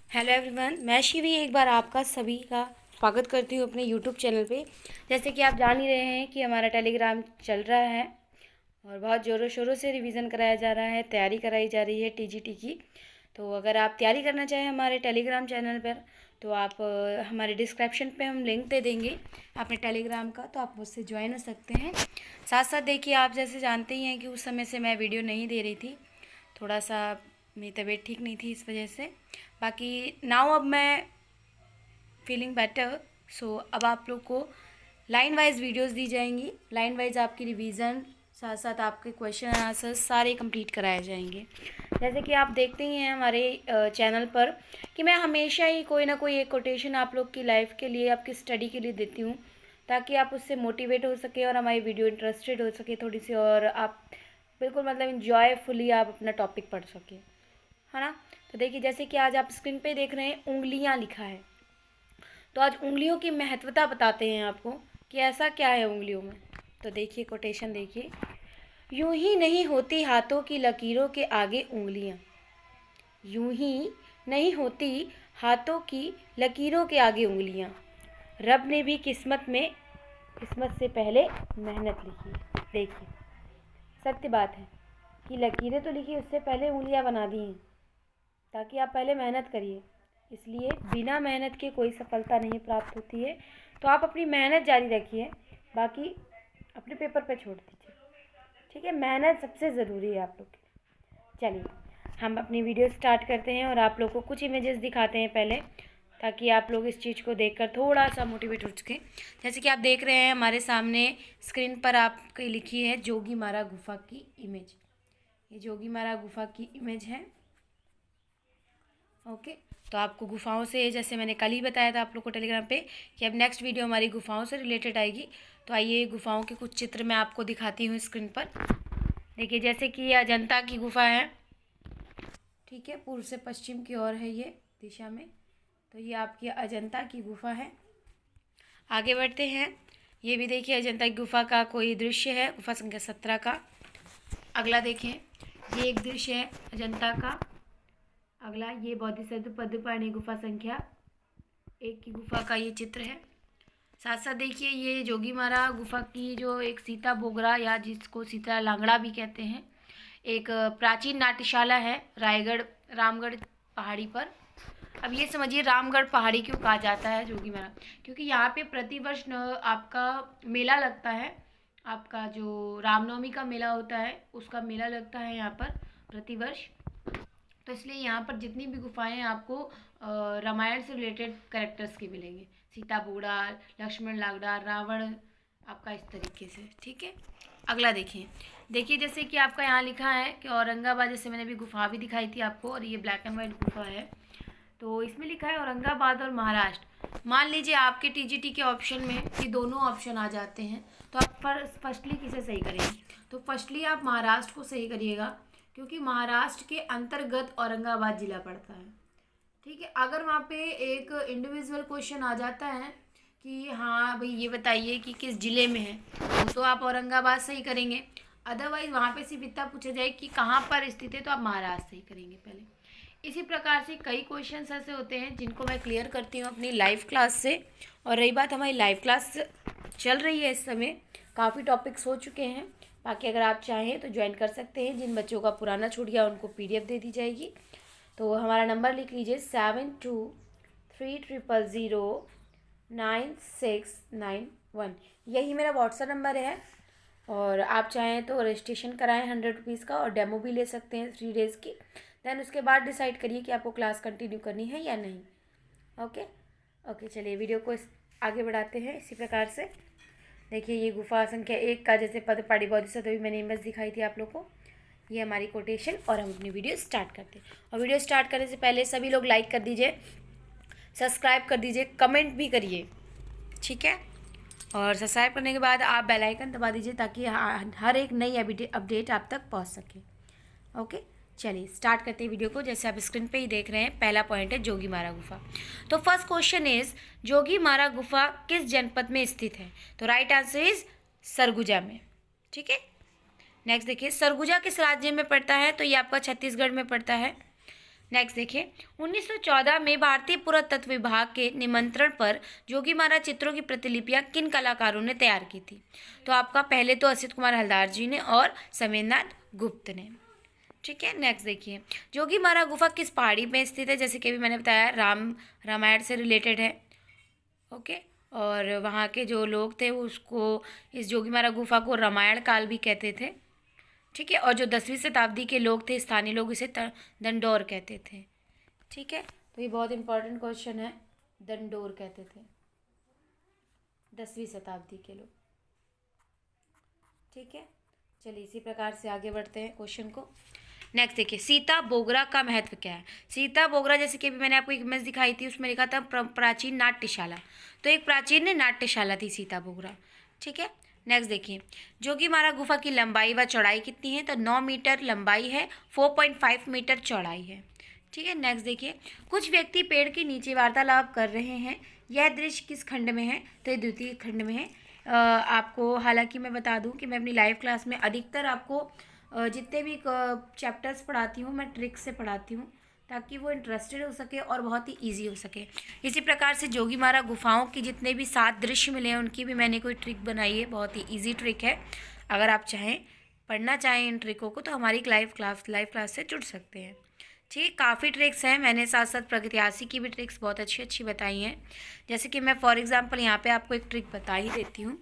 Hello everyone, मैं शिवी एक बार आपका सभी का स्वागत करती हूँ अपने यूट्यूब चैनल पे। जैसे कि आप जान ही रहे हैं कि हमारा टेलीग्राम चल रहा है और बहुत ज़ोरों शोरों से रिवीजन कराया जा रहा है, तैयारी कराई जा रही है टीजीटी की। तो अगर आप तैयारी करना चाहें हमारे टेलीग्राम चैनल पर तो आप हमारे डिस्क्रिप्शन पे हम लिंक दे देंगे अपने टेलीग्राम का, तो आप उससे ज्वाइन हो सकते हैं। साथ साथ देखिए, आप जैसे जानते ही हैं कि उस समय से मैं वीडियो नहीं दे रही थी, थोड़ा सा मेरी तबीयत ठीक नहीं थी, इस वजह से। बाकी नाउ अब मैं फीलिंग बेटर, सो अब आप लोग को लाइन वाइज वीडियोस दी जाएंगी। लाइन वाइज आपकी रिवीजन, साथ साथ आपके क्वेश्चन आंसर सारे कंप्लीट कराए जाएंगे। जैसे कि आप देखते ही हैं हमारे चैनल पर कि मैं हमेशा ही कोई ना कोई एक कोटेशन आप लोग की लाइफ के लिए, आपकी स्टडी के लिए देती हूँ, ताकि आप उससे मोटिवेट हो सके और हमारी वीडियो इंटरेस्टेड हो सके थोड़ी सी, और आप बिल्कुल मतलब इंजॉयफुली आप अपना टॉपिक पढ़ सकें, है ना। तो देखिए, जैसे कि आज आप स्क्रीन पे देख रहे हैं उंगलियां लिखा है, तो आज उंगलियों की महत्वता बताते हैं आपको कि ऐसा क्या है उंगलियों में। तो देखिए कोटेशन देखिए, यूं ही नहीं होती हाथों की लकीरों के आगे उंगलियां, यूं ही नहीं होती हाथों की लकीरों के आगे उंगलियां, रब ने भी किस्मत से पहले मेहनत लिखी। देखिए, सत्य बात है कि लकीरें तो लिखी, उससे पहले उंगलियां बना दी हैं, ताकि आप पहले मेहनत करिए। इसलिए बिना मेहनत के कोई सफलता नहीं प्राप्त होती है। तो आप अपनी मेहनत जारी रखिए, बाकी अपने पेपर पे छोड़ दीजिए, ठीक है। मेहनत सबसे ज़रूरी है आप लोग के लिए। चलिए हम अपनी वीडियो स्टार्ट करते हैं और आप लोग को कुछ इमेजेस दिखाते हैं पहले, ताकि आप लोग इस चीज़ को देखकर थोड़ा सा मोटिवेट हो सकें। जैसे कि आप देख रहे हैं हमारे सामने स्क्रीन पर आपकी लिखी है जोगी मारा गुफा की इमेज। ये जोगी मारा गुफा की इमेज है, ओके। तो आपको गुफाओं से, जैसे मैंने कल ही बताया था आप लोग को टेलीग्राम पे कि अब नेक्स्ट वीडियो हमारी गुफाओं से रिलेटेड आएगी। तो आइए गुफाओं के कुछ चित्र मैं आपको दिखाती हूँ स्क्रीन पर। देखिए, जैसे कि ये अजंता की गुफा है, ठीक है, पूर्व से पश्चिम की ओर है ये दिशा में। तो ये आपकी अजंता की गुफा है। आगे बढ़ते हैं, ये भी देखिए अजंता की गुफा का कोई दृश्य है, गुफा संख्या 17 का। अगला देखें, ये एक दृश्य है अजंता का। अगला ये बोधिसत्व पद्मपाणि गुफा संख्या 1 की गुफा का ये चित्र है। साथ साथ देखिए, ये जोगीमारा गुफा की जो एक सीता बोगरा, या जिसको सीता लांगड़ा भी कहते हैं, एक प्राचीन नाट्यशाला है रायगढ़ रामगढ़ पहाड़ी पर। अब ये समझिए रामगढ़ पहाड़ी क्यों कहा जाता है जोगीमारा, क्योंकि यहाँ पे प्रतिवर्ष आपका मेला लगता है। आपका जो रामनवमी का मेला होता है उसका मेला लगता है यहाँ पर प्रतिवर्ष। तो इसलिए यहाँ पर जितनी भी गुफाएं हैं आपको रामायण से रिलेटेड कैरेक्टर्स की मिलेंगे, सीता बूढ़ा, लक्ष्मण लागड़ा, रावण, आपका इस तरीके से, ठीक है। अगला देखिए जैसे कि आपका यहाँ लिखा है कि औरंगाबाद, जैसे मैंने अभी गुफा भी दिखाई थी आपको, और ये ब्लैक एंड वाइट गुफा है। तो इसमें लिखा है औरंगाबाद और महाराष्ट्र। मान लीजिए आपके टीजीटी के ऑप्शन में ये दोनों ऑप्शन आ जाते हैं, तो आप फर्स्टली किसे सही करेंगे? तो फर्स्टली आप महाराष्ट्र को सही करिएगा, क्योंकि महाराष्ट्र के अंतर्गत औरंगाबाद ज़िला पड़ता है, ठीक है। अगर वहाँ पे एक इंडिविजुअल क्वेश्चन आ जाता है कि हाँ भाई ये बताइए कि किस ज़िले में है, तो आप औरंगाबाद सही करेंगे। अदरवाइज़ वहाँ पे सिर्फ इतना पूछा जाए कि कहाँ पर स्थित है, तो आप महाराष्ट्र सही करेंगे पहले। इसी प्रकार से कई क्वेश्चन ऐसे होते हैं जिनको मैं क्लियर करती हूँ अपनी लाइव क्लास से। और रही बात, हमारी लाइव क्लास चल रही है इस समय, काफ़ी टॉपिक्स हो चुके हैं। बाकी अगर आप चाहें तो ज्वाइन कर सकते हैं। जिन बच्चों का पुराना छूट गया उनको PDF दे दी जाएगी। तो हमारा नंबर लिख लीजिए 7233009691। यही मेरा व्हाट्सएप नंबर है। और आप चाहें तो रजिस्ट्रेशन कराएं 100 रुपीज़ का, और डेमो भी ले सकते हैं 3 डेज़ की। देन उसके बाद डिसाइड करिए कि आपको क्लास कंटिन्यू करनी है या नहीं। ओके, चलिए वीडियो को आगे बढ़ाते हैं इसी प्रकार से। देखिए, ये गुफा संख्या 1 का जैसे पद्मपाणि बोधिसत्व अभी मैंने इमेज दिखाई थी आप लोग को, ये हमारी कोटेशन। और हम अपनी वीडियो स्टार्ट करते हैं। और वीडियो स्टार्ट करने से पहले सभी लोग लाइक कर दीजिए, सब्सक्राइब कर दीजिए, कमेंट भी करिए, ठीक है। और सब्सक्राइब करने के बाद आप बेल आइकन दबा दीजिए, ताकि हर एक नई अपडेट आप तक पहुंच सके। ओके, चलिए स्टार्ट करते हैं वीडियो को। जैसे आप स्क्रीन पे ही देख रहे हैं, पहला पॉइंट है जोगीमारा गुफा। तो फर्स्ट क्वेश्चन इज, जोगीमारा गुफा किस जनपद में स्थित है? तो राइट आंसर इज सरगुजा में, ठीक है। नेक्स्ट देखिए, सरगुजा किस राज्य में पड़ता है? तो ये आपका छत्तीसगढ़ में पड़ता है। नेक्स्ट देखिए, 1914 में भारतीय पुरातत्व विभाग के निमंत्रण पर जोगीमारा चित्रों की प्रतिलिपियां किन कलाकारों ने तैयार की थी? तो आपका पहले तो असित कुमार हलदार जी ने और समेंद्रनाथ गुप्त ने। ठीक है, नेक्स्ट देखिए, जोगीमारा गुफा किस पहाड़ी में स्थित है? जैसे कि अभी मैंने बताया, रामायण से रिलेटेड है। ओके, और वहाँ के जो लोग थे उसको, इस जोगीमारा गुफा को रामायण काल भी कहते थे। ठीक है, और जो 10वीं शताब्दी के लोग थे, स्थानीय लोग, इसे दंडौर कहते थे। ठीक है, तो ये बहुत इंपॉर्टेंट क्वेश्चन है, दंडौर कहते थे 10वीं शताब्दी के लोग। ठीक है, चलिए इसी प्रकार से आगे बढ़ते हैं क्वेश्चन को। नेक्स्ट देखिए, सीता बोगरा का महत्व क्या है? सीता बोगरा, जैसे कि अभी मैंने आपको एक इमेज दिखाई थी, उसमें लिखा था प्राचीन नाट्यशाला, तो एक प्राचीन नाट्यशाला थी सीता बोगरा। ठीक है, नेक्स्ट देखिए, जोगीमारा गुफा की लंबाई व चौड़ाई कितनी है? तो 9 मीटर लंबाई है, 4.5 मीटर चौड़ाई है। ठीक है, नेक्स्ट देखिए, कुछ व्यक्ति पेड़ के नीचे वार्तालाप कर रहे हैं, यह दृश्य किस खंड में है? तो ये द्वितीय खंड में है। आपको हालांकि मैं बता दूं कि मैं अपनी लाइव क्लास में अधिकतर आपको जितने भी चैप्टर्स पढ़ाती हूँ मैं ट्रिक से पढ़ाती हूँ, ताकि वो इंटरेस्टेड हो सके और बहुत ही ईजी हो सके। इसी प्रकार से जोगीमारा गुफाओं की जितने भी 7 दृश्य मिले हैं उनकी भी मैंने कोई ट्रिक बनाई है, बहुत ही ईजी ट्रिक है। अगर आप चाहें, पढ़ना चाहें इन ट्रिकों को, तो हमारी लाइव क्लास से जुड़ सकते हैं। ठीक है, काफ़ी ट्रिक्स हैं, मैंने साथ साथ प्रगत्यासी की भी ट्रिक्स बहुत अच्छी अच्छी बताई हैं। जैसे कि मैं फॉर एग्जांपल यहाँ पे आपको एक ट्रिक बता ही देती हूँ।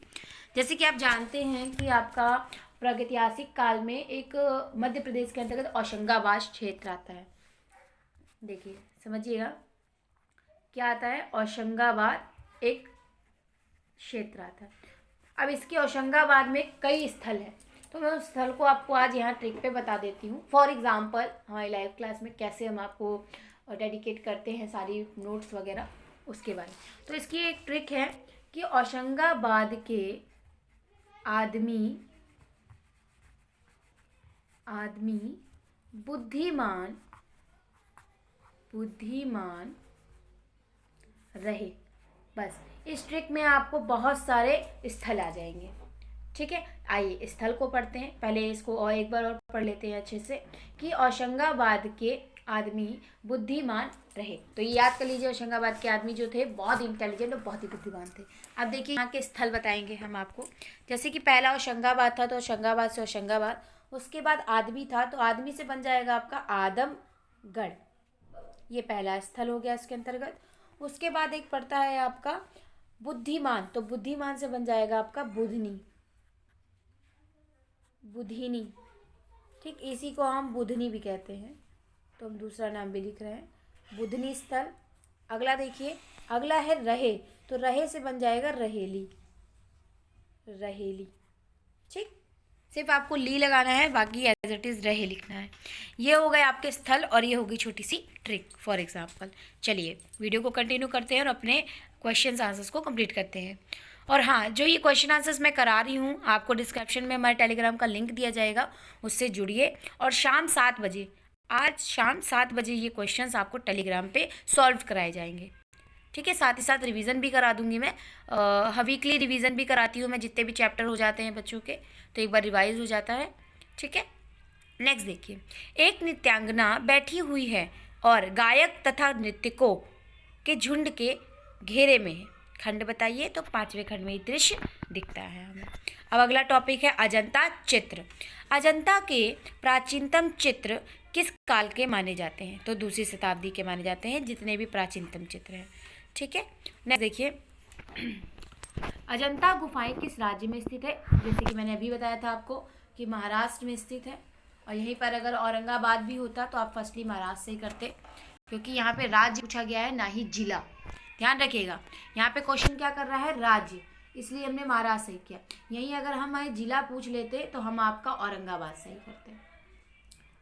जैसे कि आप जानते हैं कि आपका प्रागैतिहासिक काल में एक मध्य प्रदेश के अंतर्गत होशंगाबाद क्षेत्र आता है। देखिए समझिएगा, क्या आता है? होशंगाबाद एक क्षेत्र आता है। अब इसके होशंगाबाद में कई स्थल हैं, तो मैं उस स्थल को आपको आज यहाँ ट्रिक पे बता देती हूँ। फॉर एग्जांपल हमारी लाइव क्लास में कैसे हम आपको डेडिकेट करते हैं सारी नोट्स वगैरह, उसके बारे में। तो इसकी एक ट्रिक है कि होशंगाबाद के आदमी बुद्धिमान रहे। बस इस ट्रिक में आपको बहुत सारे स्थल आ जाएंगे। ठीक है, आइए स्थल को पढ़ते हैं। पहले इसको और एक बार और पढ़ लेते हैं अच्छे से, कि होशंगाबाद के आदमी बुद्धिमान रहे। तो ये याद कर लीजिए, होशंगाबाद के आदमी जो थे बहुत इंटेलिजेंट और बहुत ही बुद्धिमान थे। अब देखिए यहाँ के स्थल बताएंगे हम आपको। जैसे कि पहला होशंगाबाद था, तो होशंगाबाद से होशंगाबाद, उसके बाद आदमी था, तो आदमी से बन जाएगा आपका आदमगढ़, ये पहला स्थल हो गया इसके अंतर्गत। उसके बाद एक पड़ता है आपका बुद्धिमान, तो बुद्धिमान से बन जाएगा आपका बुधनी। ठीक, इसी को हम बुधनी भी कहते हैं, तो हम दूसरा नाम भी लिख रहे हैं, बुधनी स्थल। अगला देखिए, अगला है रहे, तो रहे से बन जाएगा रहेली। ठीक, सिर्फ आपको ली लगाना है, बाकी एज इट इज़ रहे लिखना है। ये हो गए आपके स्थल और ये होगी छोटी सी ट्रिक फॉर एग्जांपल। चलिए वीडियो को कंटिन्यू करते हैं और अपने क्वेश्चन आंसर्स को कंप्लीट करते हैं। और हाँ, जो ये क्वेश्चन आंसर्स मैं करा रही हूँ, आपको डिस्क्रिप्शन में हमारे टेलीग्राम का लिंक दिया जाएगा, उससे जुड़िए। और शाम 7 बजे, आज शाम 7 बजे ये क्वेश्चंस आपको टेलीग्राम पे सॉल्व कराए जाएंगे। ठीक है, साथ ही साथ रिवीजन भी करा दूंगी मैं। वीकली रिवीजन भी कराती हूँ मैं, जितने भी चैप्टर हो जाते हैं बच्चों के, तो एक बार रिवाइज हो जाता है। ठीक है, नेक्स्ट देखिए, एक नृत्यांगना बैठी हुई है और गायक तथा नृत्यकों के झुंड के घेरे में है। खंड बताइए, तो 5वें खंड में ये दृश्य दिखता है हमें। अब अगला टॉपिक है अजंता चित्र। अजंता के प्राचीनतम चित्र किस काल के माने जाते हैं? तो 2वीं शताब्दी के माने जाते हैं जितने भी प्राचीनतम चित्र हैं। ठीक है, नेक्स्ट देखिए, अजंता गुफाएं किस राज्य में स्थित है? जैसे कि मैंने अभी बताया था आपको कि महाराष्ट्र में स्थित है। और यहीं पर अगर औरंगाबाद भी होता तो आप फर्स्टली महाराष्ट्र से ही करते, क्योंकि यहाँ पे राज्य पूछा गया है, ना ही जिला। ध्यान रखिएगा, यहाँ पे क्वेश्चन क्या कर रहा है? राज्य, इसलिए हमने महाराष्ट्र से किया। यहीं अगर हमें जिला पूछ लेते तो हम आपका औरंगाबाद से ही करते।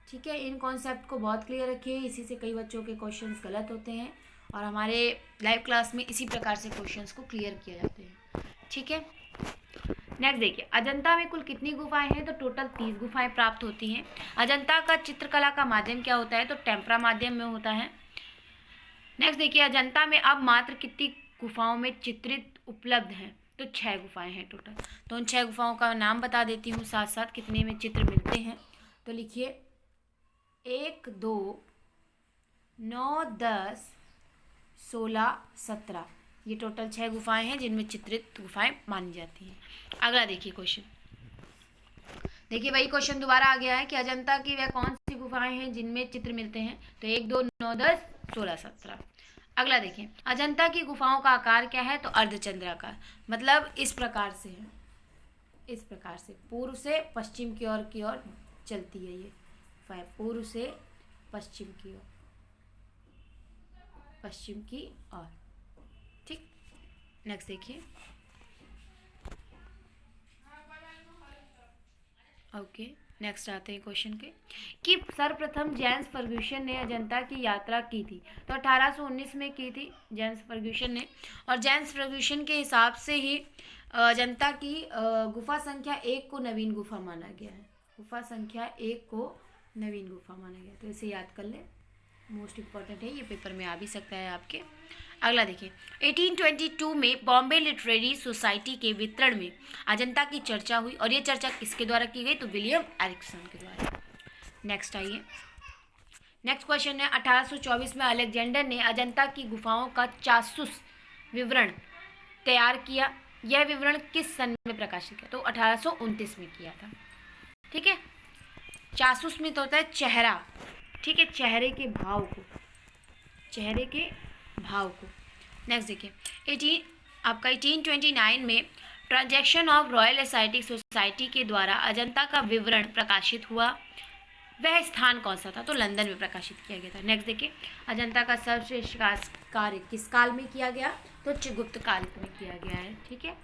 ठीक है, इन कॉन्सेप्ट को बहुत क्लियर रखिए, इसी से कई बच्चों के क्वेश्चंस गलत होते हैं और हमारे लाइव क्लास में इसी प्रकार से क्वेश्चंस को क्लियर किए जाते हैं। ठीक है, नेक्स्ट देखिए, अजंता में कुल कितनी गुफाएं हैं? तो टोटल 30 गुफाएं प्राप्त होती हैं। अजंता का चित्रकला का माध्यम क्या होता है? तो टेम्परा माध्यम में होता है। नेक्स्ट देखिए, अजंता में अब मात्र कितनी गुफाओं में चित्रित उपलब्ध हैं? तो 6 गुफाएं हैं टोटल। तो उन 6 गुफाओं का नाम बता देती हूँ, साथ साथ कितने में चित्र मिलते हैं। तो लिखिए 1, 2, 9, 10, 16, 17, ये टोटल 6 गुफाएं हैं जिनमें चित्रित गुफाएं मानी जाती हैं। अगला देखिए क्वेश्चन। देखिए वही क्वेश्चन दोबारा आ गया है कि अजंता की वह कौन सी गुफाएं हैं जिनमें चित्र मिलते हैं। तो 1, 2, 9, 10, 16, 17। अगला देखिए, अजंता की गुफाओं का आकार क्या है। तो अर्धचंद्राकार, मतलब इस प्रकार से है, इस प्रकार से पूर्व से पश्चिम की ओर चलती है ये गुफाएं, पूर्व से पश्चिम की ओर, पश्चिम की ओर। ठीक, नेक्स्ट देखिए। ओके, नेक्स्ट आते हैं क्वेश्चन के कि सर्वप्रथम जेम्स फर्ग्यूसन ने अजंता की यात्रा की थी। तो 1819 में की थी जेम्स फर्ग्यूसन ने, और जेम्स फर्ग्यूसन के हिसाब से ही अजंता की गुफा संख्या 1 को नवीन गुफा माना गया है। गुफा संख्या 1 को नवीन गुफा माना गया, तो इसे याद कर लें, मोस्ट इम्पॉर्टेंट है, ये पेपर में आ भी सकता है आपके। अगला देखिए, 1822 में बॉम्बे लिटरेरी सोसाइटी के वितरण में अजंता की चर्चा हुई, और ये चर्चा किसके द्वारा की गई। तो विलियम एरिक्सन के द्वारा। नेक्स्ट आइए, नेक्स्ट क्वेश्चन है 1824 में अलेक्जेंडर ने अजंता की गुफाओं का जासूस विवरण तैयार किया। यह विवरण किस सन में प्रकाशित किया। तो 1829 में किया था। ठीक है, जासूस में तो होता है चेहरा, ठीक है, चेहरे के भाव को, चेहरे के भाव को। नेक्स्ट देखिए, 1829 में transaction of royal aesthetic society के द्वारा अजंता का विवरण प्रकाशित हुआ। वह स्थान कौन सा था। तो लंदन में प्रकाशित किया गया था। नेक्स्ट देखिए, अजंता का सर्वश्रेष्ठ कार्य किस काल में किया गया। तो चित्रगुप्त काल में किया गया है। ठीक है,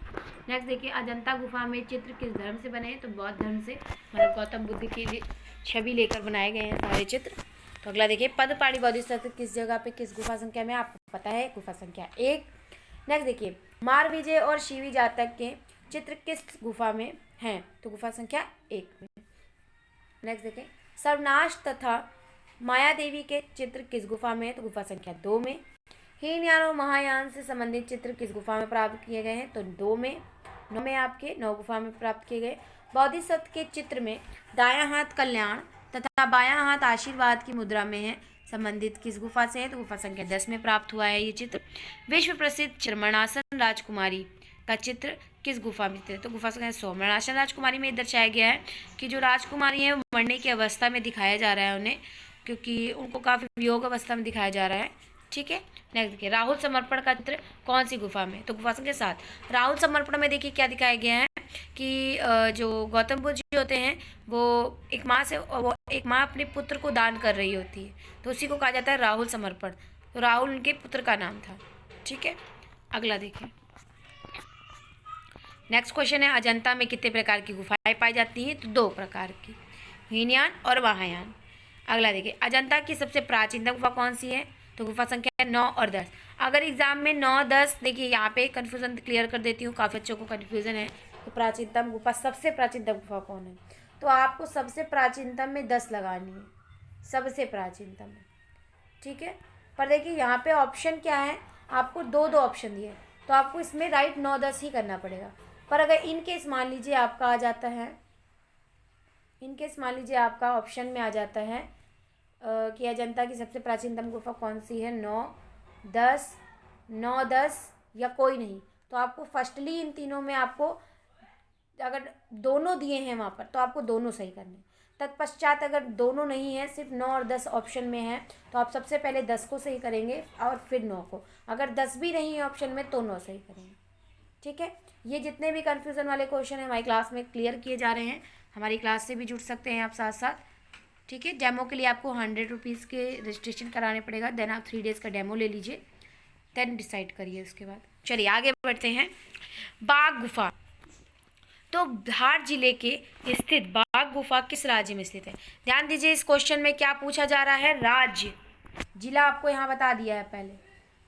नेक्स्ट देखिए, अजंता गुफा में चित्र किस धर्म से बने हैं। तो बौद्ध धर्म से, मतलब गौतम बुद्ध की छवि लेकर बनाए गए हैं सारे चित्र। तो अगला देखिए, पद्मपाणि बोधिसत्व किस जगह पे, किस गुफा संख्या में, आपको पता है, गुफा संख्या 1। नेक्स्ट देखिए, मारविजय और शिवी जातक के चित्र किस गुफा में हैं। तो गुफा संख्या 1 में। नेक्स्ट देखिए, सर्वनाश तथा माया देवी के चित्र किस गुफा में है। तो गुफा संख्या 2 में। हीनयान और महायान से संबंधित चित्र किस गुफा में प्राप्त किए गए हैं। तो 2 में, 9 में, आपके 9 गुफा में प्राप्त किए गए। बोधिसत्व के चित्र में दायां हाथ कल्याण तथा बायां हाथ आशीर्वाद की मुद्रा में है, संबंधित किस गुफा से है। तो गुफा संख्या 10 में प्राप्त हुआ है ये चित्र। विश्व प्रसिद्ध चर्मणासन राजकुमारी का चित्र किस गुफा में है। तो गुफा संख्या 100। मरणासन राजकुमारी में दर्शाया गया है कि जो राजकुमारी है वो मरने की अवस्था में दिखाया जा रहा है उन्हें, क्योंकि उनको काफ़ी वियोग अवस्था में दिखाया जा रहा है। ठीक है, नेक्स्ट देखिए, राहुल समर्पण का चित्र कौन सी गुफा में। तो गुफा संख्या 7। राहुल समर्पण में देखिए क्या दिखाया गया है कि जो गौतम बुद्ध जी होते हैं वो एक माँ अपने पुत्र को दान कर रही होती है, तो उसी को कहा जाता है राहुल समर्पण। तो राहुल उनके पुत्र का नाम था। ठीक है, अगला देखिए, नेक्स्ट क्वेश्चन है, अजंता में कितने प्रकार की गुफाएं पाई जाती हैं। तो 2 प्रकार की, हीनयान और महायान। अगला देखिए, अजंता की सबसे प्राचीनतम गुफा कौन सी है। तो गुफा संख्या 9 और 10। अगर एग्जाम में 9, 10, देखिए यहाँ पे कन्फ्यूजन क्लियर कर देती हूँ, काफ़ी बच्चों को कन्फ्यूजन है। तो प्राचीनतम गुफा, सबसे प्राचीनतम गुफा कौन है। तो आपको सबसे प्राचीनतम में 10 लगानी है, सबसे प्राचीनतम में। ठीक है, पर देखिए यहाँ पे ऑप्शन क्या है, आपको 2 ऑप्शन दिए, तो आपको इसमें राइट 9, 10 ही करना पड़ेगा। पर अगर इनकेस मान लीजिए आपका आ जाता है, इनकेस मान लीजिए आपका ऑप्शन में आ जाता है कि अजंता की सबसे प्राचीनतम गुफा कौन सी है, 9, 10, 9, 10 या कोई नहीं, तो आपको फर्स्टली इन तीनों में आपको अगर दोनों दिए हैं वहाँ पर तो आपको दोनों सही करने। तत्पश्चात अगर दोनों नहीं है, सिर्फ 9 और 10 ऑप्शन में है, तो आप सबसे पहले 10 को सही करेंगे और फिर 9 को। अगर 10 भी नहीं है ऑप्शन में तो 9 सही करेंगे। ठीक है, ये जितने भी कन्फ्यूज़न वाले क्वेश्चन हैं हमारी क्लास में क्लियर किए जा रहे हैं। हमारी क्लास से भी जुड़ सकते हैं आप साथ साथ। ठीक है, डेमो के लिए आपको 100 रुपीज़ के रजिस्ट्रेशन कराने पड़ेगा, देन आप 3 डेज़ का डेमो ले लीजिए, देन डिसाइड करिए उसके बाद। चलिए आगे बढ़ते हैं। बाघ गुफा, तो धार जिले के स्थित बाघ गुफा किस राज्य में स्थित है। ध्यान दीजिए, इस क्वेश्चन में क्या पूछा जा रहा है, राज्य। जिला आपको यहाँ बता दिया है पहले,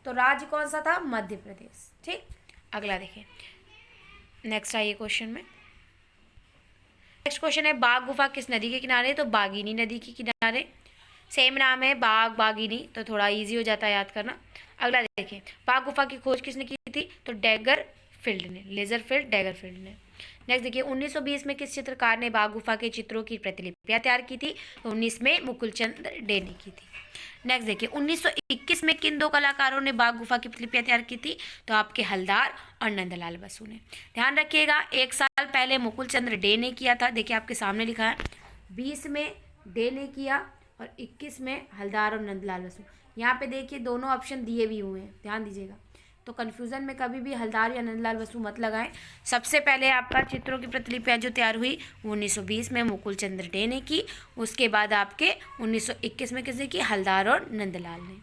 तो राज्य कौन सा था, मध्य प्रदेश। ठीक, अगला देखिए, नेक्स्ट आइए क्वेश्चन में। नेक्स्ट क्वेश्चन है, बाघ गुफा किस नदी के किनारे। तो बागिनी नदी के किनारे, सेम नाम है, बाघ बागिनी, तो थोड़ा इजी हो जाता है याद करना। अगला देखिए, बाघ गुफा की खोज किसने की थी। तो डैगरफील्ड ने, लेजरफील्ड डैगरफील्ड ने। नेक्स्ट देखिए 1920 में किस चित्रकार ने बाघ गुफा के चित्रों की प्रतिलिपियां तैयार की थी? तो 19 में मुकुल चंद डे ने की थी। नेक्स्ट देखिए 1921 में किन दो कलाकारों ने बाघ गुफा की प्रतिलिपियां तैयार की थी? तो आपके हलदार और नंदलाल बसु ने। ध्यान रखिएगा, 1 साल पहले मुकुल चंद्र डे ने किया था, देखिए आपके सामने लिखा है, 20 में डे ने किया और 21 में हलदार और नंदलाल बसु। यहाँ पे देखिए दोनों ऑप्शन दिए भी हुए हैं, ध्यान दीजिएगा, तो कन्फ्यूज़न में कभी भी हलदार या नंदलाल बसु मत लगाएं। सबसे पहले आपका चित्रों की प्रतिलिपियां जो तैयार हुई वो 1920 में मुकुल चंद्र डे ने की, उसके बाद आपके 1921 में किसने की? हलदार और नंदलाल ने।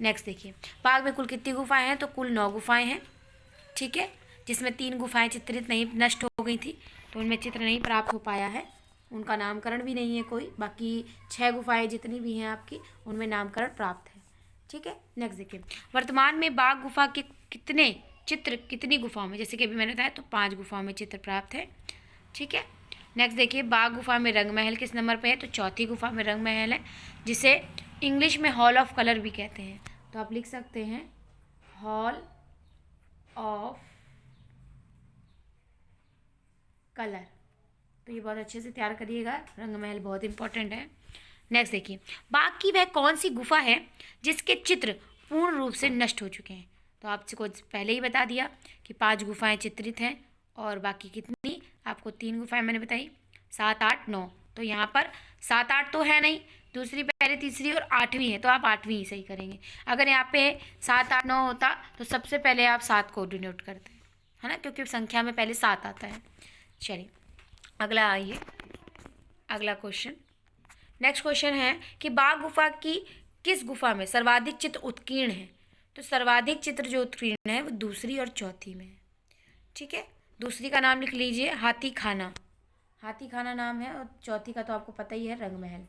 नेक्स्ट देखिए बाघ में कुल कितनी गुफाएं हैं? तो कुल 9 गुफाएं हैं, ठीक है, जिसमें 3 गुफाएं चित्रित नहीं, नष्ट हो गई थी, तो उनमें चित्र नहीं प्राप्त हो पाया है, उनका नामकरण भी नहीं है कोई। बाकी 6 गुफाएं जितनी भी हैं आपकी उनमें नामकरण प्राप्त है, ठीक है। नेक्स्ट देखिए वर्तमान में बाघ गुफा के कितने चित्र कितनी गुफाओं में? जैसे कि अभी मैंने बताया तो 5 गुफाओं में चित्र प्राप्त है, ठीक है। नेक्स्ट देखिए बाघ गुफा में रंग महल किस नंबर पे है? तो चौथी गुफा में रंग महल है, जिसे इंग्लिश में हॉल ऑफ कलर भी कहते हैं, तो आप लिख सकते हैं हॉल ऑफ कलर। तो ये बहुत अच्छे से तैयार करिएगा, रंग महल बहुत इंपॉर्टेंट है। नेक्स्ट देखिए बाघ की वह कौन सी गुफा है जिसके चित्र पूर्ण रूप से नष्ट हो चुके हैं? तो आपको पहले ही बता दिया कि 5 गुफाएं चित्रित हैं और बाकी कितनी? आपको 3 गुफाएं मैंने बताई, 7, 8, 9। तो यहाँ पर 7, 8 तो है नहीं, दूसरी, पहली, तीसरी और 8वीं है, तो आप 8वीं ही सही करेंगे। अगर यहाँ पे 7, 8, 9 होता तो सबसे पहले आप 7 को डिनोट करते, है ना, क्योंकि संख्या में पहले 7 आता है। चलिए अगला आइए, अगला क्वेश्चन। नेक्स्ट क्वेश्चन है कि बाघ गुफा की किस गुफा में सर्वाधिक चित्र उत्कीर्ण है? तो सर्वाधिक चित्र जो उत्कीर्ण है वो दूसरी और चौथी में है, ठीक है। दूसरी का नाम लिख लीजिए हाथी खाना, हाथी खाना नाम है, और चौथी का तो आपको पता ही है रंग महल।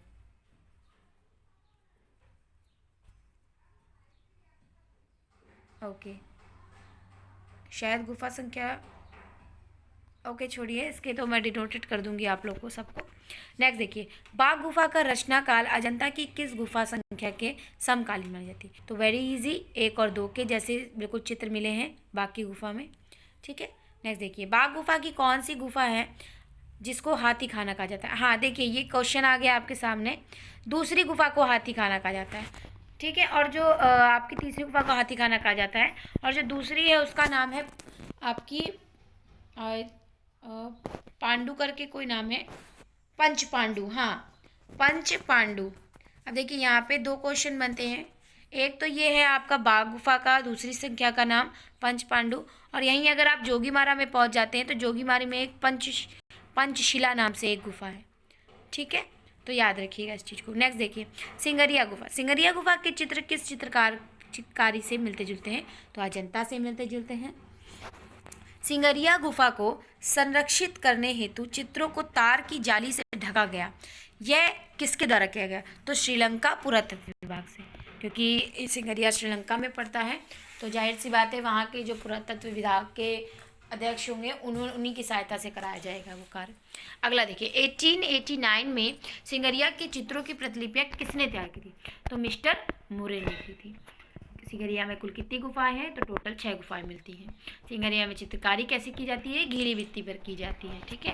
ओके, शायद गुफा संख्या, ओके छोड़िए, इसके तो मैं डिनोटेड कर दूंगी आप लोग को सबको। नेक्स्ट देखिए बाघ गुफा का रचना काल अजंता की किस गुफा संख्या के समकालीन मानी जाती है? तो वेरी इजी, 1 और 2 के जैसे बिल्कुल चित्र मिले हैं बाकी गुफा में, ठीक है। नेक्स्ट देखिए बाघ गुफा की कौन सी गुफा है जिसको हाथी खाना कहा जाता है? हाँ देखिए ये क्वेश्चन आ गया आपके सामने, दूसरी गुफा को हाथी खाना कहा जाता है, ठीक है, और जो आपकी तीसरी गुफा को हाथी खाना कहा जाता है, और जो दूसरी है उसका नाम है आपकी पांडु करके कोई नाम है, पंच पांडु, हाँ पंच पांडु। अब देखिए यहाँ पे 2 क्वेश्चन बनते हैं, एक तो ये है आपका बाघ गुफा का दूसरी संख्या का नाम पंच पांडु, और यहीं अगर आप जोगीमारा में पहुँच जाते हैं तो जोगीमारा में एक पंचशिला नाम से एक गुफा है, ठीक है, तो याद रखिएगा इस चीज़ को। नेक्स्ट देखिए सिंगरिया गुफा, सिंगरिया गुफा के चित्र किस चित्रकारी से मिलते जुलते हैं? तो अजंता से मिलते जुलते हैं। सिंगरिया गुफा को संरक्षित करने हेतु चित्रों को तार की जाली से ढका गया, यह किसके द्वारा किया गया? तो श्रीलंका पुरातत्व विभाग से, क्योंकि सिंगरिया श्रीलंका में पड़ता है, तो जाहिर सी बात है वहाँ के जो पुरातत्व विभाग के अध्यक्ष होंगे उन्हीं की सहायता से कराया जाएगा वो कार्य। अगला देखिए 1889 में सिंगरिया के चित्रों की प्रतिलिपियाँ किसने तैयार की थी? तो मिस्टर मुरे ने की थी। सिंगरिया में कुल कितनी गुफाएं हैं? तो टोटल 6 गुफाएं मिलती हैं। सिंगरिया में चित्रकारी कैसे की जाती है? गीली भित्ति पर की जाती है, ठीक है।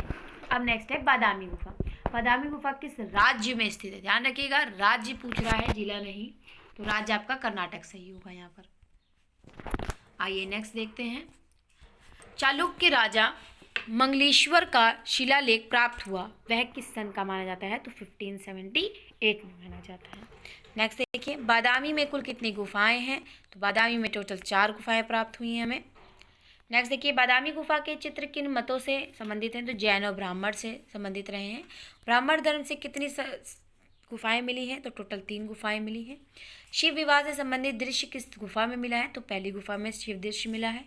अब नेक्स्ट है बादामी गुफा, बादामी गुफा किस राज्य में स्थित है? ध्यान रखिएगा राज्य पूछ रहा है, जिला नहीं, तो राज्य आपका कर्नाटक सही होगा यहाँ पर। आइए नेक्स्ट देखते हैं, चालुक्य राजा मंगलेश्वर का शिलालेख प्राप्त हुआ, वह किस सन का माना जाता है? तो 1578 में माना जाता है। नेक्स्ट देखिए बादामी में कुल कितनी गुफाएं हैं? तो बादामी में टोटल 4 गुफाएं प्राप्त हुई हैं हमें। नेक्स्ट देखिए बादामी गुफा के चित्र किन मतों से संबंधित हैं? तो जैन और ब्राह्मण से संबंधित रहे हैं। ब्राह्मण धर्म से कितनी गुफाएं मिली हैं? तो टोटल 3 गुफाएं मिली हैं। शिव विवाह से संबंधित दृश्य किस गुफा में मिला है? तो पहली गुफा में शिव दृश्य मिला है।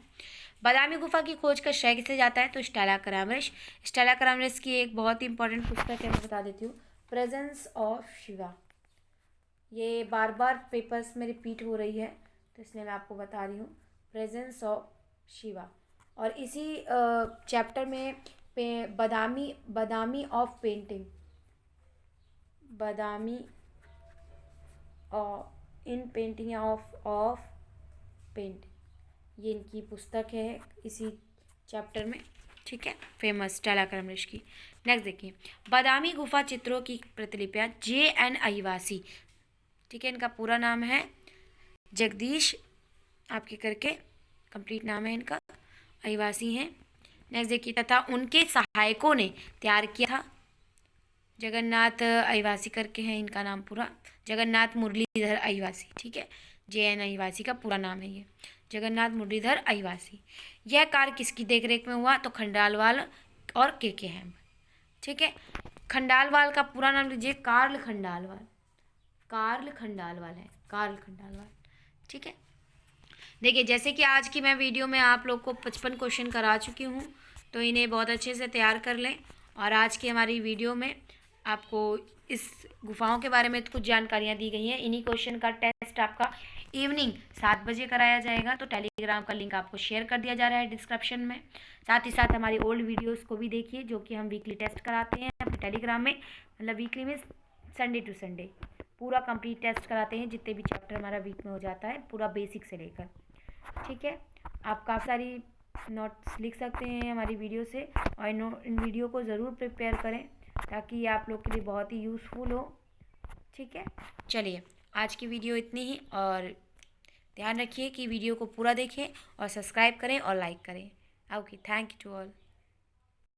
बादामी गुफा की खोज का श्रेय किसे जाता है? तो स्टेला करामरिश। स्टेला करामरिश की एक बहुत ही इंपॉर्टेंट पुस्तक है, मैं बता देती हूँ, प्रेजेंस ऑफ शिवा। ये बार बार पेपर्स में रिपीट हो रही है तो इसलिए मैं आपको बता रही हूँ, प्रेजेंस ऑफ शिवा। और इसी चैप्टर में Badami of painting, Badami in painting of painting, ये इनकी पुस्तक है इसी चैप्टर में, ठीक है, फेमस स्टेला कैमरिश की। नेक्स्ट देखिए, बादामी गुफा चित्रों की प्रतिलिपियाँ JN अहिवासी, ठीक है, इनका पूरा नाम है जगदीश आपके करके, कंप्लीट नाम है इनका, अहिवासी हैं। नेक्स्ट देखिए, तथा उनके सहायकों ने तैयार किया था, जगन्नाथ अहिवासी करके हैं इनका नाम पूरा, जगन्नाथ मुरलीधर अहिवासी, ठीक है, JN अहिवासी का पूरा नाम है ये, जगन्नाथ मुरलीधर अहिवासी। यह कार्य किसकी देखरेख में हुआ? तो खंडालवाल और के हेम्ब, ठीक है। खंडालवाल का पूरा नाम लीजिए, कार्ल खंडालवाल, कार्ल खंडालवाल है, कार्ल खंडालवाल, ठीक है। देखिए, जैसे कि आज की मैं वीडियो में आप लोग को 55 क्वेश्चन करा चुकी हूँ, तो इन्हें बहुत अच्छे से तैयार कर लें। और आज की हमारी वीडियो में आपको इस गुफाओं के बारे में कुछ जानकारियाँ दी गई हैं। इन्हीं क्वेश्चन का टेस्ट आपका इवनिंग 7 बजे कराया जाएगा, तो टेलीग्राम का लिंक आपको शेयर कर दिया जा रहा है डिस्क्रिप्शन में। साथ ही साथ हमारी ओल्ड वीडियोज़ को भी देखिए, जो कि हम वीकली टेस्ट कराते हैं अपने टेलीग्राम में, मतलब वीकली में संडे टू संडे पूरा कंप्लीट टेस्ट कराते हैं, जितने भी चैप्टर हमारा वीक में हो जाता है, पूरा बेसिक से लेकर, ठीक है। आप काफ़ी सारी नोट्स लिख सकते हैं हमारी वीडियो से, और इन वीडियो को ज़रूर प्रिपेयर करें ताकि ये आप लोग के लिए बहुत ही यूज़फुल हो, ठीक है। चलिए, आज की वीडियो इतनी ही, और ध्यान रखिए कि वीडियो को पूरा देखें और सब्सक्राइब करें और लाइक करें। Okay, thank you to all.